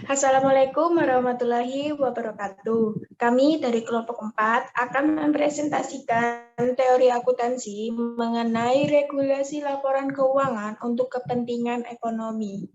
Assalamualaikum warahmatullahi wabarakatuh. Kami dari kelompok 4 akan mempresentasikan teori akuntansi mengenai regulasi laporan keuangan untuk kepentingan ekonomi.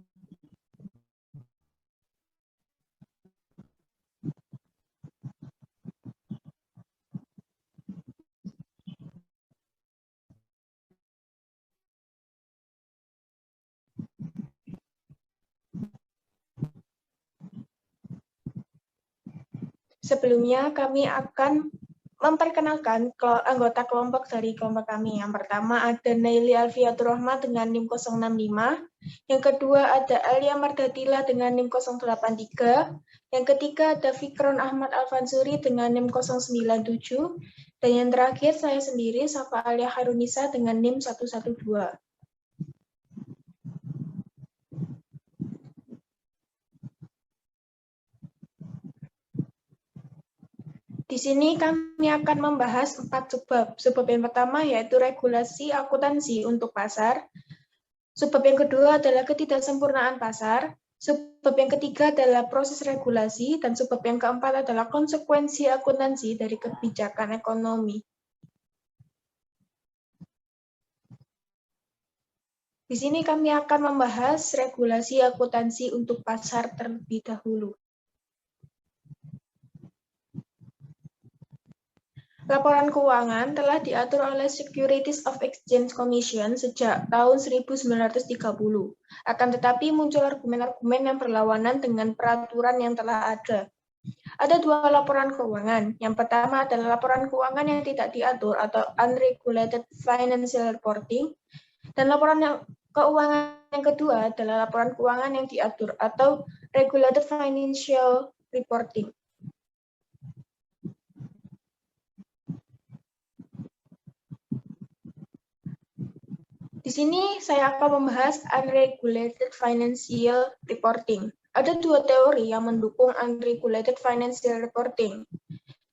Sebelumnya kami akan memperkenalkan anggota kelompok dari kelompok kami. Yang pertama ada Naili Alfiatur Rahma dengan NIM 065, yang kedua ada Alia Mardatila dengan NIM 083, yang ketiga ada Fikron Ahmad Alfansuri dengan NIM 097, dan yang terakhir saya sendiri, Safa Alia Harunisa dengan NIM 112. Di sini kami akan membahas 4 subbab. Subbab yang pertama yaitu regulasi akuntansi untuk pasar. Subbab yang kedua adalah ketidaksempurnaan pasar. Subbab yang ketiga adalah proses regulasi. Dan subbab yang keempat adalah konsekuensi akuntansi dari kebijakan ekonomi. Di sini kami akan membahas regulasi akuntansi untuk pasar terlebih dahulu. Laporan keuangan telah diatur oleh Securities of Exchange Commission sejak tahun 1930. Akan tetapi muncul argumen-argumen yang berlawanan dengan peraturan yang telah ada. Ada dua laporan keuangan. Yang pertama adalah laporan keuangan yang tidak diatur atau unregulated financial reporting. Dan laporan keuangan yang kedua adalah laporan keuangan yang diatur atau regulated financial reporting. Di sini saya akan membahas unregulated financial reporting. Ada dua teori yang mendukung unregulated financial reporting.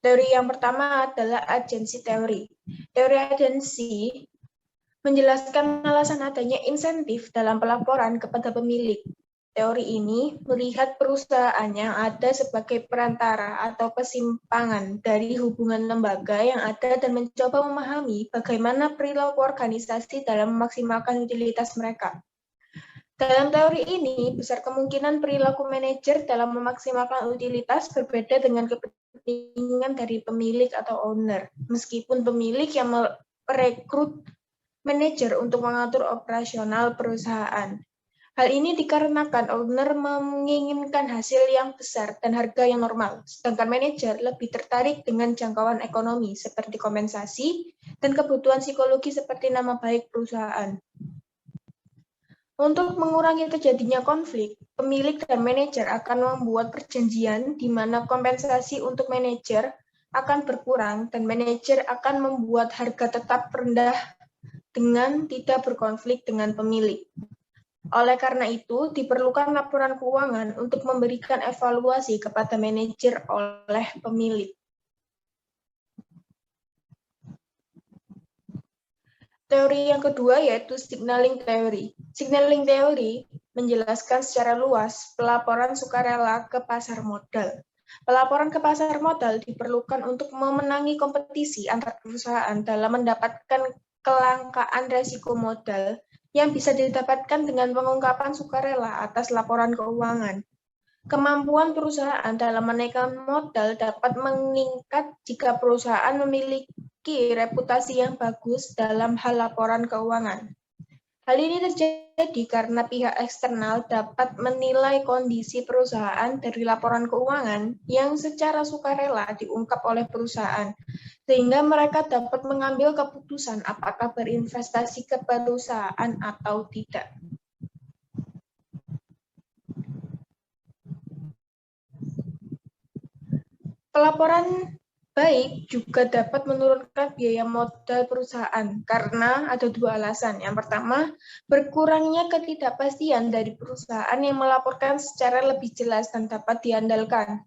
Teori yang pertama adalah agency teori. Teori agensi menjelaskan alasan adanya insentif dalam pelaporan kepada pemilik. Teori ini melihat perusahaan yang ada sebagai perantara atau kesimpangan dari hubungan lembaga yang ada dan mencoba memahami bagaimana perilaku organisasi dalam memaksimalkan utilitas mereka. Dalam teori ini, besar kemungkinan perilaku manajer dalam memaksimalkan utilitas berbeda dengan kepentingan dari pemilik atau owner, meskipun pemilik yang merekrut manajer untuk mengatur operasional perusahaan. Hal ini dikarenakan owner menginginkan hasil yang besar dan harga yang normal, sedangkan manajer lebih tertarik dengan jangkauan ekonomi seperti kompensasi dan kebutuhan psikologi seperti nama baik perusahaan. Untuk mengurangi terjadinya konflik, pemilik dan manajer akan membuat perjanjian di mana kompensasi untuk manajer akan berkurang dan manajer akan membuat harga tetap rendah dengan tidak berkonflik dengan pemilik. Oleh karena itu, diperlukan laporan keuangan untuk memberikan evaluasi kepada manajer oleh pemilik. Teori yang kedua yaitu signaling theory. Signaling theory menjelaskan secara luas pelaporan sukarela ke pasar modal. Pelaporan ke pasar modal diperlukan untuk memenangi kompetisi antar perusahaan dalam mendapatkan kelangkaan resiko modal yang bisa didapatkan dengan pengungkapan sukarela atas laporan keuangan. Kemampuan perusahaan dalam menaikkan modal dapat meningkat jika perusahaan memiliki reputasi yang bagus dalam hal laporan keuangan. Hal ini terjadi karena pihak eksternal dapat menilai kondisi perusahaan dari laporan keuangan yang secara sukarela diungkap oleh perusahaan, sehingga mereka dapat mengambil keputusan apakah berinvestasi ke perusahaan atau tidak. Pelaporan baik juga dapat menurunkan biaya modal perusahaan karena ada dua alasan. Yang pertama, berkurangnya ketidakpastian dari perusahaan yang melaporkan secara lebih jelas dan dapat diandalkan.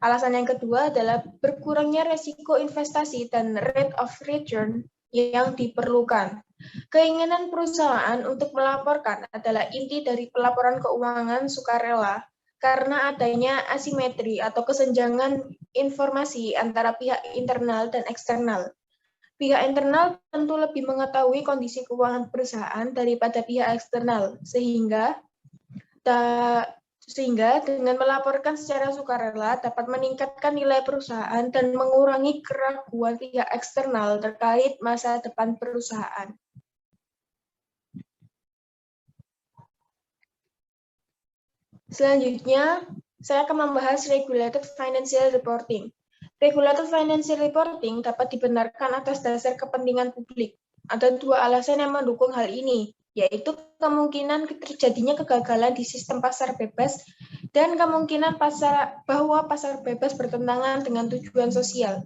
Alasan yang kedua adalah berkurangnya resiko investasi dan rate of return yang diperlukan. Keinginan perusahaan untuk melaporkan adalah inti dari pelaporan keuangan sukarela karena adanya asimetri atau kesenjangan informasi antara pihak internal dan eksternal. Pihak internal tentu lebih mengetahui kondisi keuangan perusahaan daripada pihak eksternal, sehingga dengan melaporkan secara sukarela dapat meningkatkan nilai perusahaan dan mengurangi keraguan pihak eksternal terkait masa depan perusahaan. Selanjutnya, saya akan membahas Regulated Financial Reporting. Regulated Financial Reporting dapat dibenarkan atas dasar kepentingan publik. Ada dua alasan yang mendukung hal ini, yaitu kemungkinan terjadinya kegagalan di sistem pasar bebas dan kemungkinan bahwa pasar bebas bertentangan dengan tujuan sosial.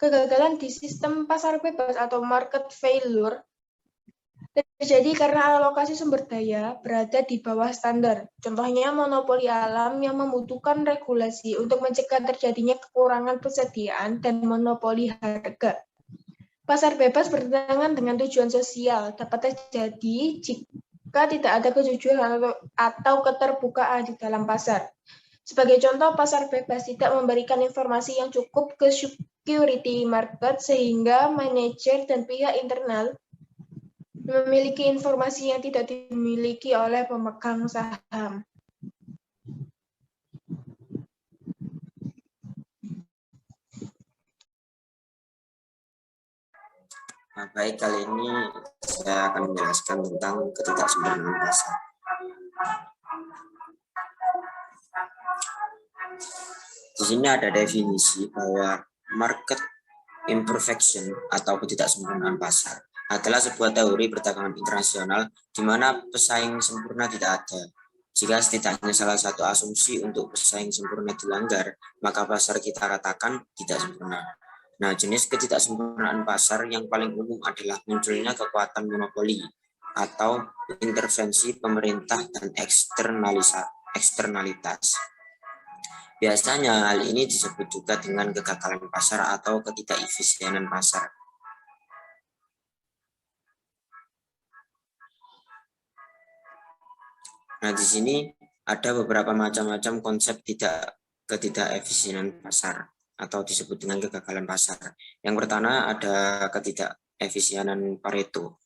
Kegagalan di sistem pasar bebas atau market failure terjadi karena alokasi sumber daya berada di bawah standar. Contohnya monopoli alam yang membutuhkan regulasi untuk mencegah terjadinya kekurangan persediaan dan monopoli harga. Pasar bebas bertentangan dengan tujuan sosial dapat terjadi jika tidak ada kejujuran atau keterbukaan di dalam pasar. Sebagai contoh, pasar bebas tidak memberikan informasi yang cukup ke security market sehingga manajer dan pihak internal memiliki informasi yang tidak dimiliki oleh pemegang saham. Nah, baik, kali ini saya akan menjelaskan tentang ketidaksempurnaan pasar. Di sini ada definisi bahwa market imperfection atau ketidaksempurnaan pasar adalah sebuah teori perdagangan internasional di mana pesaing sempurna tidak ada. Jika setidaknya salah satu asumsi untuk pesaing sempurna dilanggar, maka pasar kita katakan tidak sempurna. Nah, jenis ketidaksempurnaan pasar yang paling umum adalah munculnya kekuatan monopoli atau intervensi pemerintah dan eksternalitas. Biasanya hal ini disebut juga dengan kegagalan pasar atau ketidakefisienan pasar. Nah, di sini ada beberapa macam-macam konsep ketidakefisienan pasar atau disebut dengan kegagalan pasar. Yang pertama ada ketidakefisienan Pareto.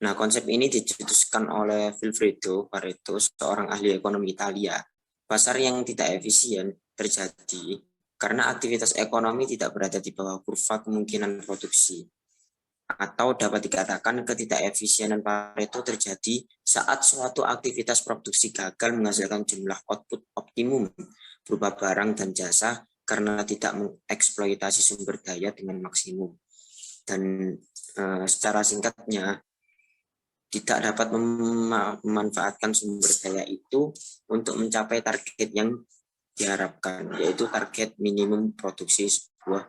Nah, konsep ini dicetuskan oleh Vilfredo Pareto, seorang ahli ekonomi Italia. Pasar yang tidak efisien terjadi karena aktivitas ekonomi tidak berada di bawah kurva kemungkinan produksi. Atau dapat dikatakan ketidakefisienan Pareto terjadi saat suatu aktivitas produksi gagal menghasilkan jumlah output optimum berupa barang dan jasa karena tidak mengeksploitasi sumber daya dengan maksimum. Dan secara singkatnya, tidak dapat memanfaatkan sumber daya itu untuk mencapai target yang diharapkan, yaitu target minimum produksi sebuah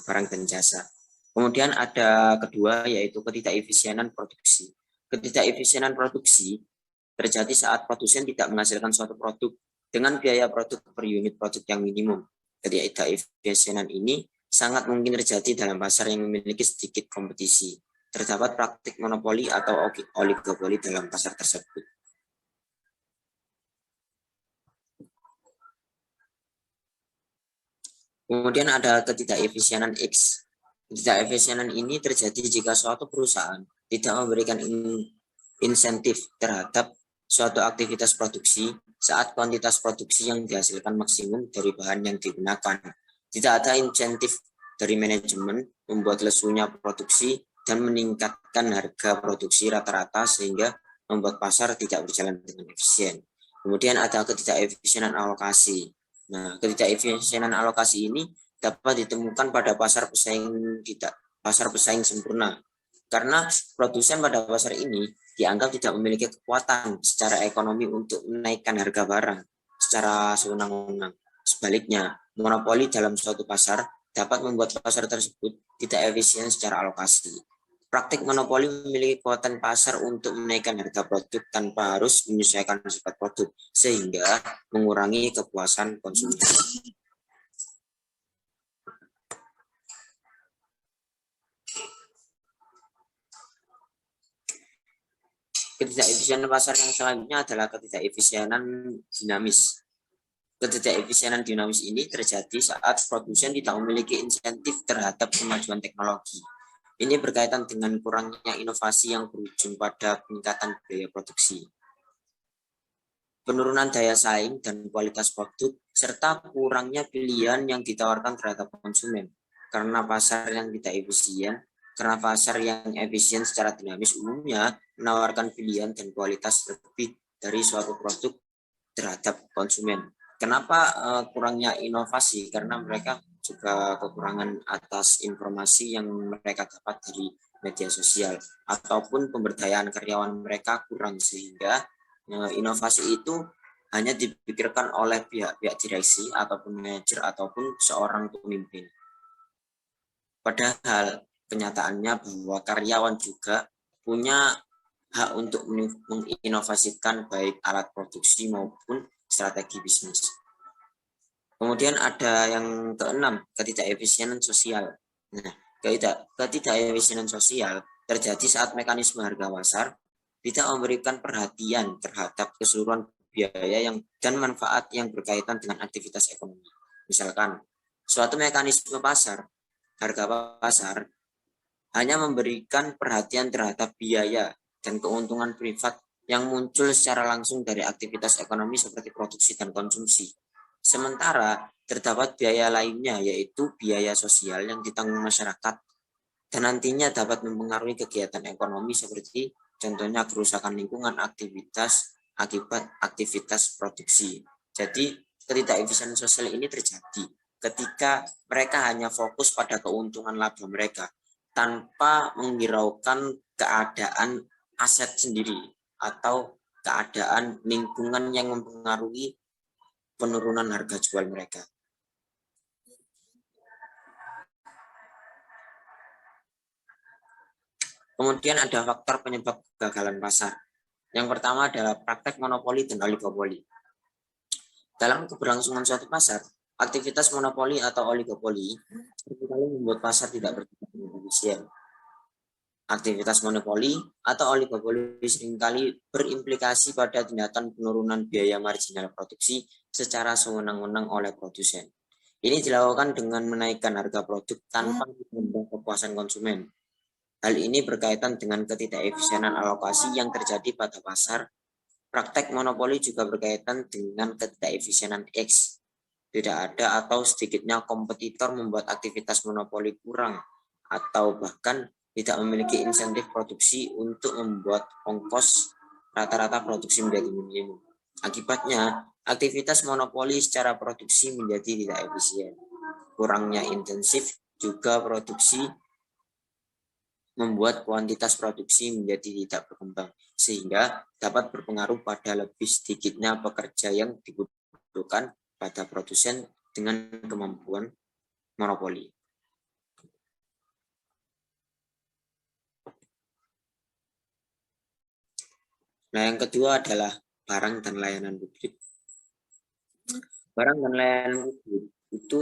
barang dan jasa. Kemudian ada kedua, yaitu ketidakefisienan produksi. Ketidakefisienan produksi terjadi saat produsen tidak menghasilkan suatu produk dengan biaya produk per unit produk yang minimum. Ketidakefisienan ini sangat mungkin terjadi dalam pasar yang memiliki sedikit kompetisi. Terdapat praktik monopoli atau oligopoli dalam pasar tersebut. Kemudian ada ketidakefisienan X. Ketidakefisienan ini terjadi jika suatu perusahaan tidak memberikan insentif terhadap suatu aktivitas produksi saat kuantitas produksi yang dihasilkan maksimum dari bahan yang digunakan. Tidak ada insentif dari manajemen membuat lesunya produksi dan meningkatkan harga produksi rata-rata sehingga membuat pasar tidak berjalan dengan efisien. Kemudian ada ketidakefisienan alokasi. Nah, ketidakefisienan alokasi ini dapat ditemukan pada pasar pesaing sempurna. Karena produsen pada pasar ini dianggap tidak memiliki kekuatan secara ekonomi untuk menaikkan harga barang secara sewenang-wenang. Sebaliknya, monopoli dalam suatu pasar dapat membuat pasar tersebut tidak efisien secara alokasi. Praktik monopoli memiliki kekuatan pasar untuk menaikkan harga produk tanpa harus menyesuaikan sifat produk, sehingga mengurangi kepuasan konsumen. Ketidakefisienan pasar yang selanjutnya adalah ketidakefisienan dinamis. Ketidakefisienan dinamis ini terjadi saat produsen tidak memiliki insentif terhadap kemajuan teknologi. Ini berkaitan dengan kurangnya inovasi yang berujung pada peningkatan biaya produksi, penurunan daya saing dan kualitas produk, serta kurangnya pilihan yang ditawarkan terhadap konsumen. Karena pasar yang tidak efisien, karena pasar yang efisien secara dinamis umumnya menawarkan pilihan dan kualitas lebih dari suatu produk terhadap konsumen. Kenapa kurangnya inovasi? Karena mereka juga kekurangan atas informasi yang mereka dapat dari media sosial ataupun pemberdayaan karyawan mereka kurang, sehingga inovasi itu hanya dipikirkan oleh pihak-pihak direksi ataupun manajer ataupun seorang pemimpin. Padahal kenyataannya bahwa karyawan juga punya hak untuk menginovasikan baik alat produksi maupun strategi bisnis. Kemudian ada yang keenam, ketidakefisienan sosial. Nah, ketidakefisienan sosial terjadi saat mekanisme harga pasar tidak memberikan perhatian terhadap keseluruhan biaya dan manfaat yang berkaitan dengan aktivitas ekonomi. Misalkan, suatu mekanisme pasar, harga pasar, hanya memberikan perhatian terhadap biaya dan keuntungan privat yang muncul secara langsung dari aktivitas ekonomi seperti produksi dan konsumsi. Sementara terdapat biaya lainnya, yaitu biaya sosial yang ditanggung masyarakat dan nantinya dapat mempengaruhi kegiatan ekonomi seperti contohnya kerusakan lingkungan akibat aktivitas produksi. Jadi ketidakefisienan sosial ini terjadi ketika mereka hanya fokus pada keuntungan laba mereka tanpa menghiraukan keadaan aset sendiri atau keadaan lingkungan yang mempengaruhi penurunan harga jual mereka. Kemudian ada faktor penyebab kegagalan pasar. Yang pertama adalah praktek monopoli dan oligopoli. Dalam keberlangsungan suatu pasar, aktivitas monopoli atau oligopoli seringkali membuat pasar tidak berjalan dengan efisien. Aktivitas monopoli atau oligopoli seringkali berimplikasi pada tindakan penurunan biaya marginal produksi secara sewenang-wenang oleh produsen. Ini dilakukan dengan menaikkan harga produk tanpa menambah kepuasan konsumen. Hal ini berkaitan dengan ketidakefisienan alokasi yang terjadi pada pasar. Praktek monopoli juga berkaitan dengan ketidakefisienan X. Tidak ada atau sedikitnya kompetitor membuat aktivitas monopoli kurang atau bahkan tidak memiliki insentif produksi untuk membuat ongkos rata-rata produksi menjadi minimum. Akibatnya, aktivitas monopoli secara produksi menjadi tidak efisien. Kurangnya intensif juga produksi membuat kuantitas produksi menjadi tidak berkembang, sehingga dapat berpengaruh pada lebih sedikitnya pekerja yang dibutuhkan pada produsen dengan kemampuan monopoli. Nah, yang kedua adalah barang dan layanan publik. Barang dan layanan publik itu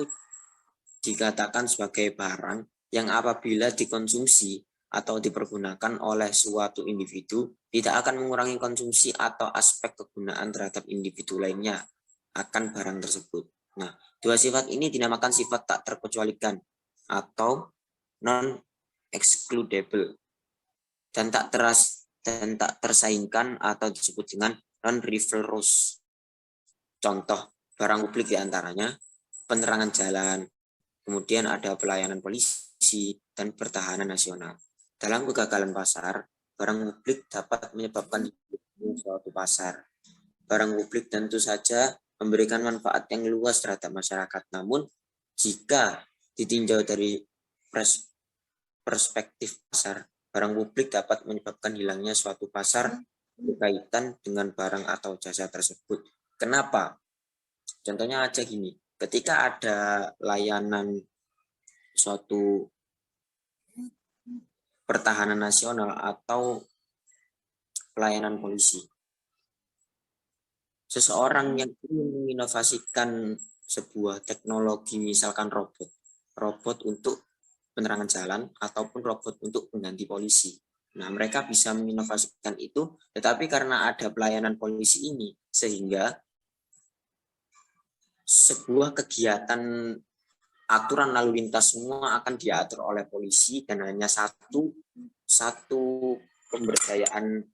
dikatakan sebagai barang yang apabila dikonsumsi atau dipergunakan oleh suatu individu tidak akan mengurangi konsumsi atau aspek kegunaan terhadap individu lainnya akan barang tersebut. Nah, dua sifat ini dinamakan sifat tak terkecualikan atau non-excludable dan tak tersaingkan atau disebut dengan non-rivalrous. Contoh barang publik diantaranya penerangan jalan, kemudian ada pelayanan polisi dan pertahanan nasional. Dalam kegagalan pasar, barang publik dapat menyebabkan suatu pasar. Barang publik tentu saja memberikan manfaat yang luas terhadap masyarakat. Namun, jika ditinjau dari perspektif pasar, barang publik dapat menyebabkan hilangnya suatu pasar berkaitan dengan barang atau jasa tersebut. Kenapa? Contohnya aja gini, ketika ada layanan suatu pertahanan nasional atau pelayanan polisi, seseorang yang ingin menginovasikan sebuah teknologi, misalkan robot untuk penerangan jalan ataupun robot untuk pengganti polisi. Nah, mereka bisa menginovasikan itu, tetapi karena ada pelayanan polisi ini, sehingga sebuah kegiatan aturan lalu lintas semua akan diatur oleh polisi dan hanya satu pemberdayaan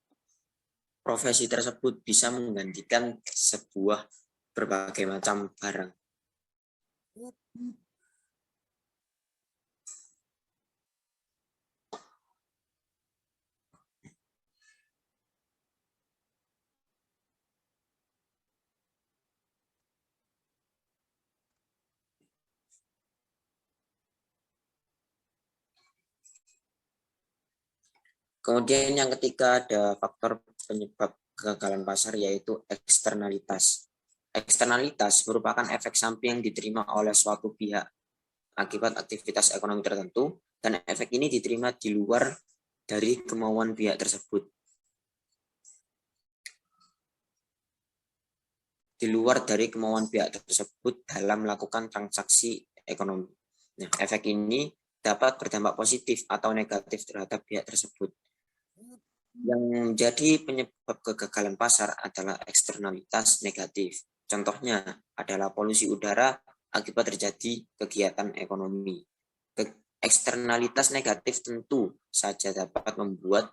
profesi tersebut bisa menggantikan sebuah berbagai macam barang. Kemudian yang ketiga ada faktor penyebab kegagalan pasar yaitu eksternalitas. Eksternalitas merupakan efek samping yang diterima oleh suatu pihak akibat aktivitas ekonomi tertentu dan efek ini diterima di luar dari kemauan pihak tersebut. Di luar dari kemauan pihak tersebut dalam melakukan transaksi ekonomi. Nah, efek ini dapat berdampak positif atau negatif terhadap pihak tersebut. Yang menjadi penyebab kegagalan pasar adalah eksternalitas negatif. Contohnya adalah polusi udara akibat terjadi kegiatan ekonomi. Eksternalitas negatif tentu saja dapat membuat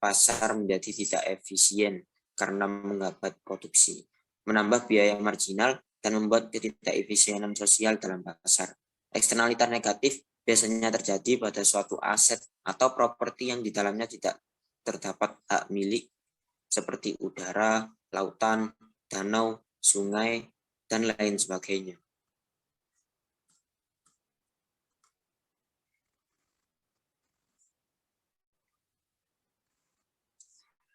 pasar menjadi tidak efisien karena menghambat produksi, menambah biaya marginal, dan membuat ketidakefisienan sosial dalam pasar. Eksternalitas negatif biasanya terjadi pada suatu aset atau properti yang di dalamnya tidak terdapat hak milik seperti udara, lautan, danau, sungai, dan lain sebagainya.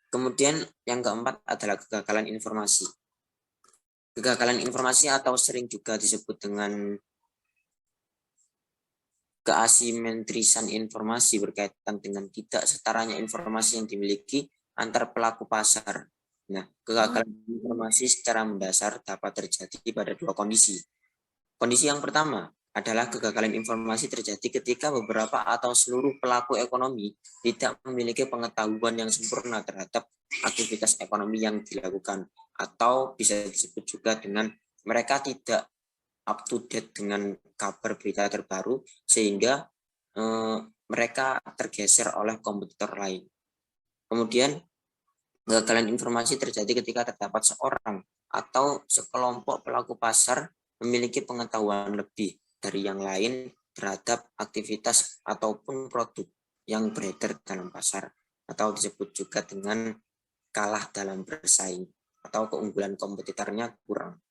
Kemudian yang keempat adalah kegagalan informasi. Kegagalan informasi atau sering juga disebut dengan keasimetrisan informasi berkaitan dengan tidak setaranya informasi yang dimiliki antar pelaku pasar. Nah, kegagalan informasi secara mendasar dapat terjadi pada dua kondisi. Kondisi yang pertama adalah kegagalan informasi terjadi ketika beberapa atau seluruh pelaku ekonomi tidak memiliki pengetahuan yang sempurna terhadap aktivitas ekonomi yang dilakukan, atau bisa disebut juga dengan mereka tidak up to date dengan kabar berita terbaru sehingga mereka tergeser oleh kompetitor lain. Kemudian kegagalan informasi terjadi ketika terdapat seorang atau sekelompok pelaku pasar memiliki pengetahuan lebih dari yang lain terhadap aktivitas ataupun produk yang beredar dalam pasar, atau disebut juga dengan kalah dalam bersaing atau keunggulan kompetitornya kurang.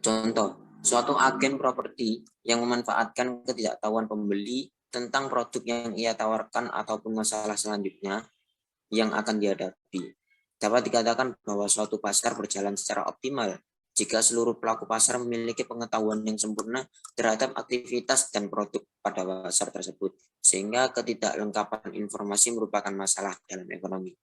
Contoh, suatu agen properti yang memanfaatkan ketidaktahuan pembeli tentang produk yang ia tawarkan ataupun masalah selanjutnya yang akan dihadapi. Dapat dikatakan bahwa suatu pasar berjalan secara optimal jika seluruh pelaku pasar memiliki pengetahuan yang sempurna terhadap aktivitas dan produk pada pasar tersebut, sehingga ketidaklengkapan informasi merupakan masalah dalam ekonomi.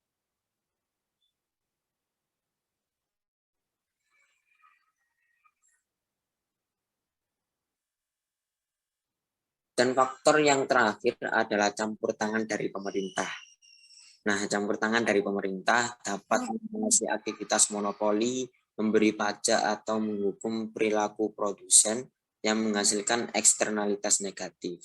Dan faktor yang terakhir adalah campur tangan dari pemerintah. Nah, campur tangan dari pemerintah dapat mengawasi aktivitas monopoli, memberi pajak atau menghukum perilaku produsen yang menghasilkan eksternalitas negatif.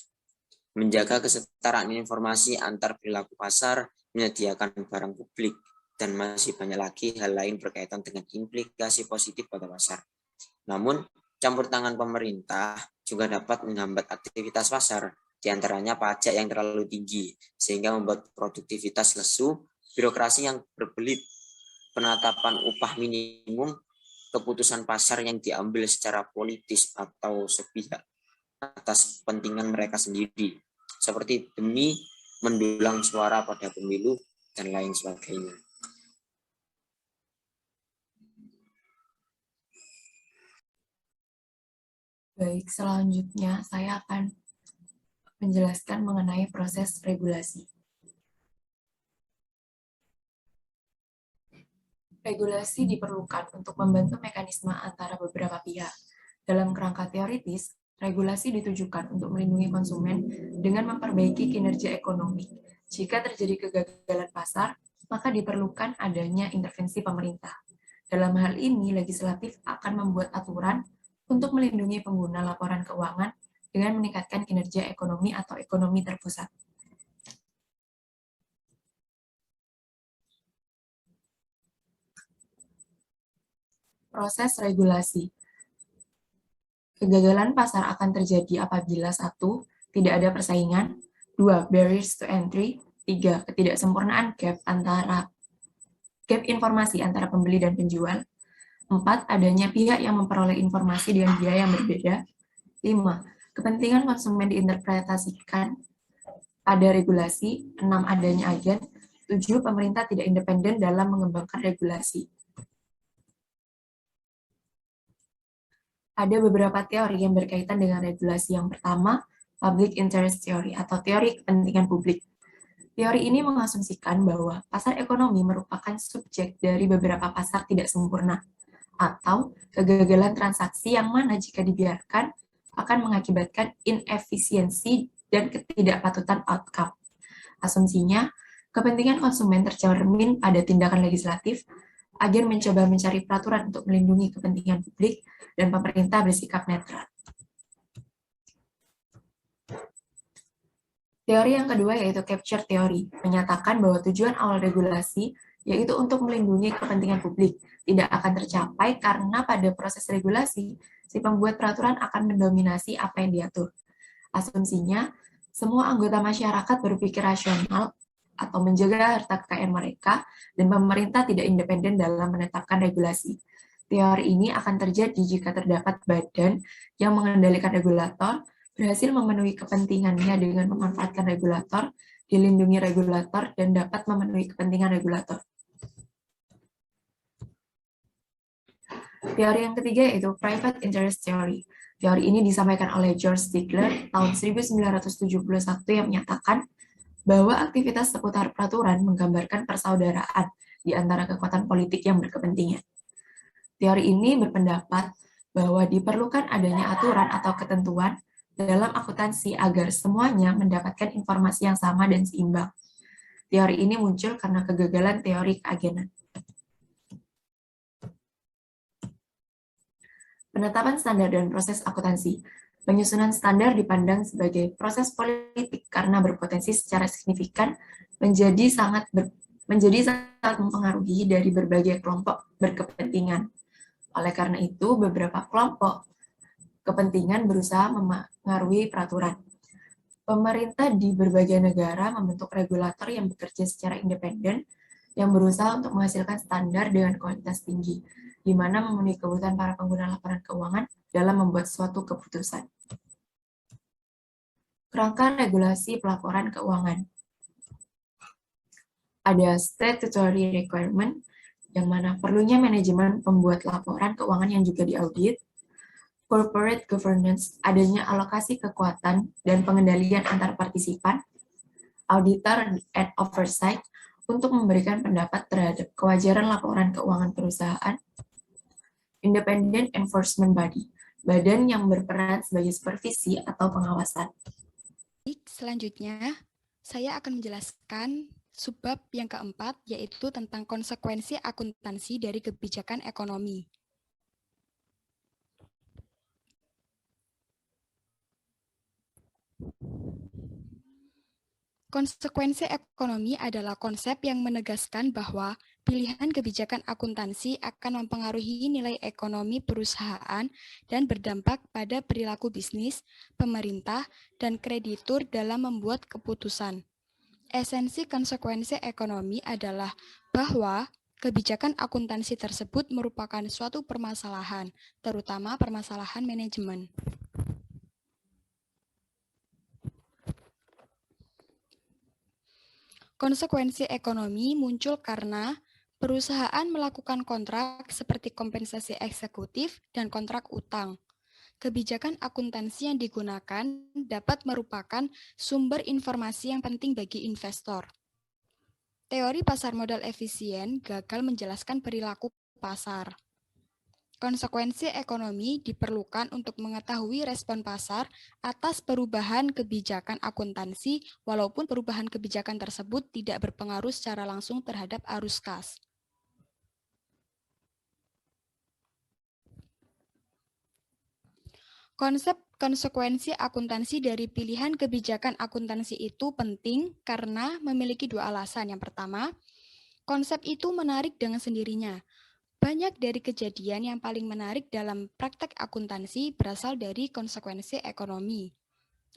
Menjaga kesetaraan informasi antar perilaku pasar, menyediakan barang publik, dan masih banyak lagi hal lain berkaitan dengan implikasi positif pada pasar. Namun, campur tangan pemerintah juga dapat menghambat aktivitas pasar, diantaranya pajak yang terlalu tinggi, sehingga membuat produktivitas lesu, birokrasi yang berbelit, penetapan upah minimum, keputusan pasar yang diambil secara politis atau sepihak atas kepentingan mereka sendiri, seperti demi mendulang suara pada pemilu dan lain sebagainya. Baik, selanjutnya saya akan menjelaskan mengenai proses regulasi. Regulasi diperlukan untuk membantu mekanisme antara beberapa pihak. Dalam kerangka teoritis, regulasi ditujukan untuk melindungi konsumen dengan memperbaiki kinerja ekonomi, Jika terjadi kegagalan pasar, maka diperlukan adanya intervensi pemerintah. Dalam hal ini, legislatif akan membuat aturan untuk melindungi pengguna laporan keuangan dengan meningkatkan kinerja ekonomi atau ekonomi terpusat. Proses regulasi. Kegagalan pasar akan terjadi apabila 1. Tidak ada persaingan, 2. Barriers to entry, 3. Ketidaksempurnaan gap informasi antara pembeli dan penjual, 4. Adanya pihak yang memperoleh informasi dengan biaya yang berbeda, 5. Kepentingan konsumen diinterpretasikan pada regulasi, 6. Adanya agen, 7. Pemerintah tidak independen dalam mengembangkan regulasi. Ada beberapa teori yang berkaitan dengan regulasi. Yang pertama, public interest theory atau teori kepentingan publik. Teori ini mengasumsikan bahwa pasar ekonomi merupakan subjek dari beberapa pasar tidak sempurna, atau kegagalan transaksi yang mana jika dibiarkan akan mengakibatkan inefisiensi dan ketidakpatutan outcome. Asumsinya, kepentingan konsumen tercermin pada tindakan legislatif, agen mencoba mencari peraturan untuk melindungi kepentingan publik, dan pemerintah bersikap netral. Teori yang kedua yaitu capture theory, menyatakan bahwa tujuan awal regulasi yaitu untuk melindungi kepentingan publik tidak akan tercapai karena pada proses regulasi, si pembuat peraturan akan mendominasi apa yang diatur. Asumsinya, semua anggota masyarakat berpikir rasional atau menjaga harta kekayaan mereka, dan pemerintah tidak independen dalam menetapkan regulasi. Teori ini akan terjadi jika terdapat badan yang mengendalikan regulator, berhasil memenuhi kepentingannya dengan memanfaatkan regulator, dilindungi regulator, dan dapat memenuhi kepentingan regulator. Teori yang ketiga yaitu private interest theory. Teori ini disampaikan oleh George Stigler tahun 1971 yang menyatakan bahwa aktivitas seputar peraturan menggambarkan persaudaraan di antara kekuatan politik yang berkepentingan. Teori ini berpendapat bahwa diperlukan adanya aturan atau ketentuan dalam akuntansi agar semuanya mendapatkan informasi yang sama dan seimbang. Teori ini muncul karena kegagalan teori keagenan. Penetapan standar dan proses akuntansi. Penyusunan standar dipandang sebagai proses politik karena berpotensi secara signifikan menjadi sangat mempengaruhi dari berbagai kelompok berkepentingan. Oleh karena itu, beberapa kelompok kepentingan berusaha memengaruhi peraturan. Pemerintah di berbagai negara membentuk regulator yang bekerja secara independen, yang berusaha untuk menghasilkan standar dengan kualitas tinggi, di mana memenuhi kebutuhan para pengguna laporan keuangan dalam membuat suatu keputusan. Kerangka regulasi pelaporan keuangan. Ada statutory requirement, yang mana perlunya manajemen pembuat laporan keuangan yang juga diaudit, corporate governance, adanya alokasi kekuatan dan pengendalian antar partisipan, auditor and oversight untuk memberikan pendapat terhadap kewajaran laporan keuangan perusahaan, independent enforcement body, badan yang berperan sebagai supervisi atau pengawasan. Selanjutnya, saya akan menjelaskan subbab yang keempat, yaitu tentang konsekuensi akuntansi dari kebijakan ekonomi. Konsekuensi ekonomi adalah konsep yang menegaskan bahwa pilihan kebijakan akuntansi akan mempengaruhi nilai ekonomi perusahaan dan berdampak pada perilaku bisnis, pemerintah, dan kreditur dalam membuat keputusan. Esensi konsekuensi ekonomi adalah bahwa kebijakan akuntansi tersebut merupakan suatu permasalahan, terutama permasalahan manajemen. Konsekuensi ekonomi muncul karena perusahaan melakukan kontrak seperti kompensasi eksekutif dan kontrak utang. Kebijakan akuntansi yang digunakan dapat merupakan sumber informasi yang penting bagi investor. Teori pasar modal efisien gagal menjelaskan perilaku pasar. Konsekuensi ekonomi diperlukan untuk mengetahui respon pasar atas perubahan kebijakan akuntansi, walaupun perubahan kebijakan tersebut tidak berpengaruh secara langsung terhadap arus kas. Konsep konsekuensi akuntansi dari pilihan kebijakan akuntansi itu penting karena memiliki dua alasan. Yang pertama, konsep itu menarik dengan sendirinya. Banyak dari kejadian yang paling menarik dalam praktek akuntansi berasal dari konsekuensi ekonomi.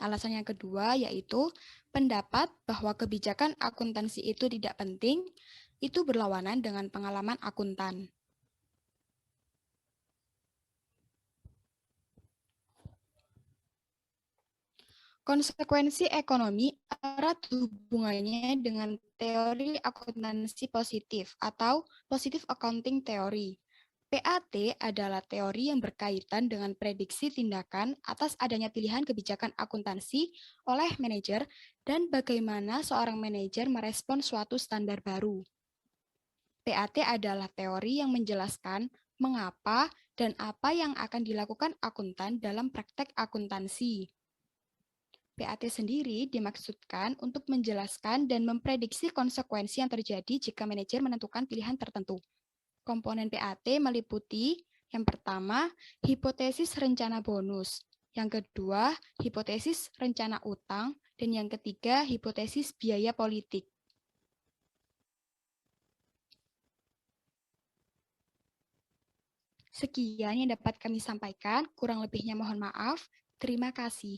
Alasan yang kedua yaitu pendapat bahwa kebijakan akuntansi itu tidak penting, itu berlawanan dengan pengalaman akuntan. Konsekuensi ekonomi erat hubungannya dengan teori akuntansi positif atau Positive Accounting Theory. PAT adalah teori yang berkaitan dengan prediksi tindakan atas adanya pilihan kebijakan akuntansi oleh manajer dan bagaimana seorang manajer merespon suatu standar baru. PAT adalah teori yang menjelaskan mengapa dan apa yang akan dilakukan akuntan dalam praktek akuntansi. PAT sendiri dimaksudkan untuk menjelaskan dan memprediksi konsekuensi yang terjadi jika manajer menentukan pilihan tertentu. Komponen PAT meliputi yang pertama, hipotesis rencana bonus, yang kedua, hipotesis rencana utang, dan yang ketiga, hipotesis biaya politik. Sekian yang dapat kami sampaikan, kurang lebihnya mohon maaf. Terima kasih.